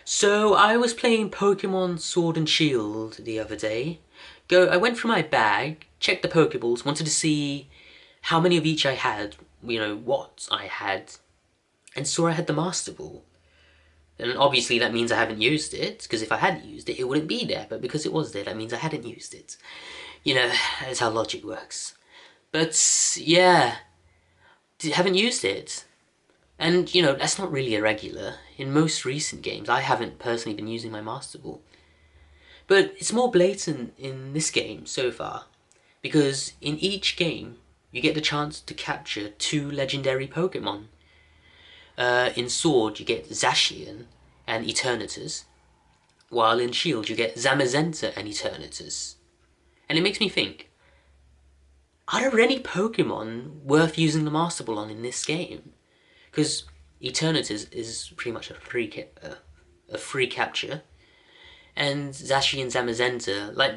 So I was playing Pokemon Sword and Shield the other day. I went through my bag, checked the Pokeballs, wanted to see how many of each I had, what I had, and saw I had the Master Ball. And obviously that means I haven't used it, because if I hadn't used it, it wouldn't be there. But because it was there, that means I hadn't used it. You know, that's how logic works. But yeah, haven't used it. And, that's not really irregular. In most recent games, I haven't personally been using my Master Ball. But it's more blatant in this game so far, because in each game, you get the chance to capture two legendary Pokemon. In Sword, you get Zacian and Eternatus, while in Shield, you get Zamazenta and Eternatus. And it makes me think, are there any Pokemon worth using the Master Ball on in this game? Because Eternatus is pretty much a free capture, and Zashi and Zamazenta, like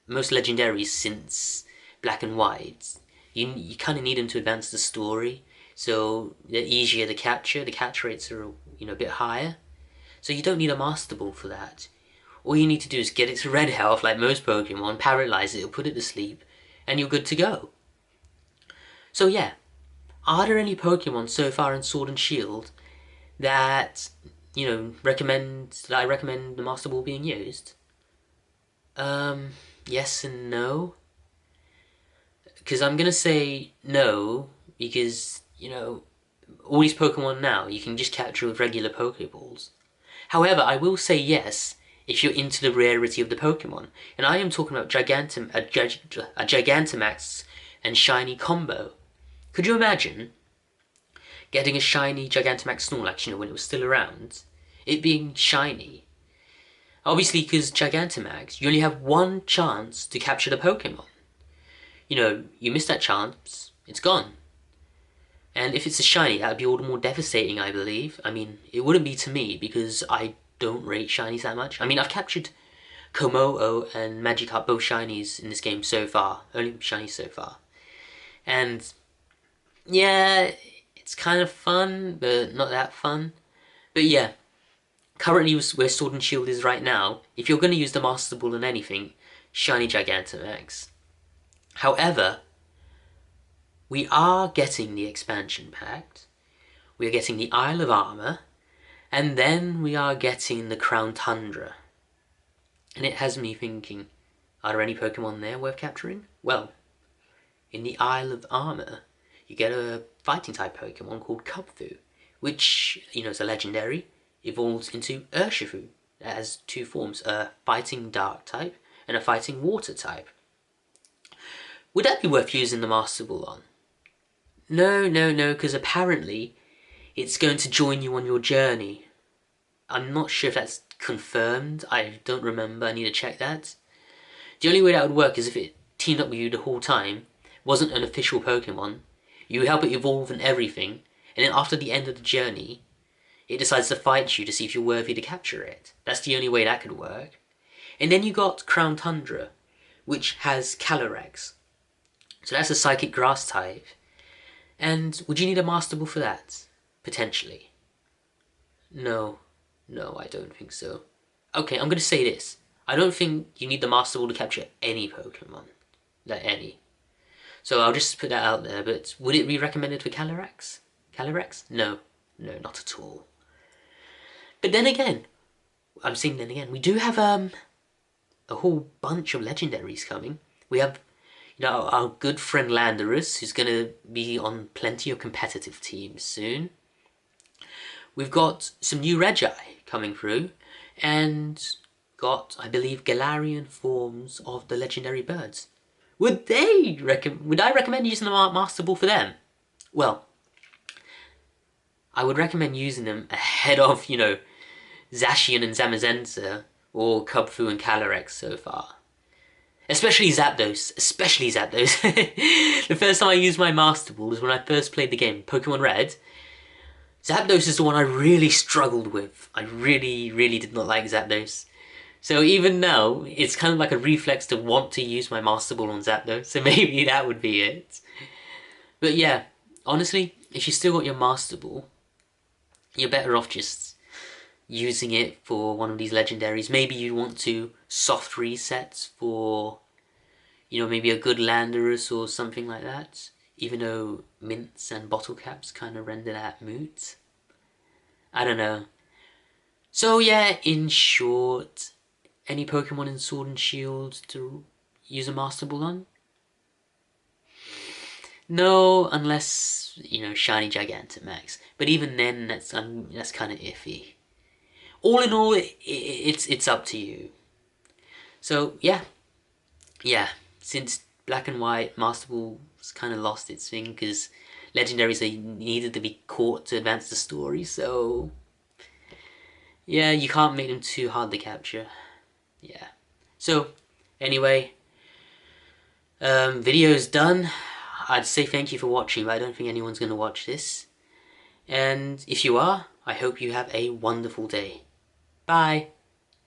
most legendaries since Black and White, you kind of need them to advance the story. So they're easier to capture. The catch rates are a bit higher. So you don't need a Master Ball for that. All you need to do is get it to red health, like most Pokemon, paralyze it or put it to sleep, and you're good to go. So yeah, are there any Pokemon so far in Sword and Shield that I recommend the Master Ball being used? Yes and no. Because I'm gonna say no, because, all these Pokemon now you can just capture with regular Pokeballs. However, I will say yes if you're into the rarity of the Pokemon. And I am talking about a Gigantamax and Shiny combo. Could you imagine getting a shiny Gigantamax Snorlax, when it was still around, it being shiny? Obviously, because Gigantamax, you only have one chance to capture the Pokemon. You miss that chance, it's gone. And if it's a shiny, that would be all the more devastating, I believe. I mean, it wouldn't be to me, because I don't rate shinies that much. I mean, I've captured Komodo and Magikarp, both shinies in this game so far. Only shinies so far. And, yeah, it's kind of fun, but not that fun. But yeah, currently where Sword and Shield is right now, if you're going to use the Master Ball on anything, shiny Gigantamax. However, we are getting the expansion pack, we are getting the Isle of Armor, and then we are getting the Crown Tundra. And it has me thinking, are there any Pokemon there worth capturing? Well, in the Isle of Armor, you get a fighting type Pokemon called Kubfu, which, is a legendary, evolves into Urshifu. It has two forms, a fighting dark type and a fighting water type. Would that be worth using the Master Ball on? No, because apparently it's going to join you on your journey. I'm not sure if that's confirmed. I don't remember. I need to check that. The only way that would work is if it teamed up with you the whole time, wasn't an official Pokemon, you help it evolve and everything, and then after the end of the journey, it decides to fight you to see if you're worthy to capture it. That's the only way that could work. And then you got Crown Tundra, which has Calyrex. So that's a Psychic Grass type. And would you need a Master Ball for that? Potentially. No, I don't think so. Okay, I'm going to say this. I don't think you need the Master Ball to capture any Pokemon. Any. So I'll just put that out there, but would it be recommended for Calyrex? No, not at all. But then again, we do have a whole bunch of legendaries coming. We have our good friend Landorus, who's going to be on plenty of competitive teams soon. We've got some new Regi coming through, and got, I believe, Galarian forms of the legendary birds. Would I recommend using the Master Ball for them? Well, I would recommend using them ahead of, Zacian and Zamazenta, or Kubfu and Calyrex so far. Especially Zapdos. The first time I used my Master Ball was when I first played the game, Pokemon Red. Zapdos is the one I really struggled with. I really did not like Zapdos. So even now, it's kind of like a reflex to want to use my Master Ball on Zapdos, so maybe that would be it. But yeah, honestly, if you still got your Master Ball, you're better off just using it for one of these legendaries. Maybe you want to soft resets for, maybe a good Landorus or something like that. Even though mints and bottle caps kind of render that moot. I don't know. So yeah, in short, any Pokemon in Sword and Shield to use a Master Ball on? No, unless, Shiny Gigantamax. But even then, that's kind of iffy. All in all, it's up to you. So yeah. Since Black and White, Master Ball's kind of lost its thing because legendaries they needed to be caught to advance the story. So yeah, you can't make them too hard to capture. Yeah. So anyway, video's done. I'd say thank you for watching, but I don't think anyone's gonna watch this. And if you are, I hope you have a wonderful day. Bye.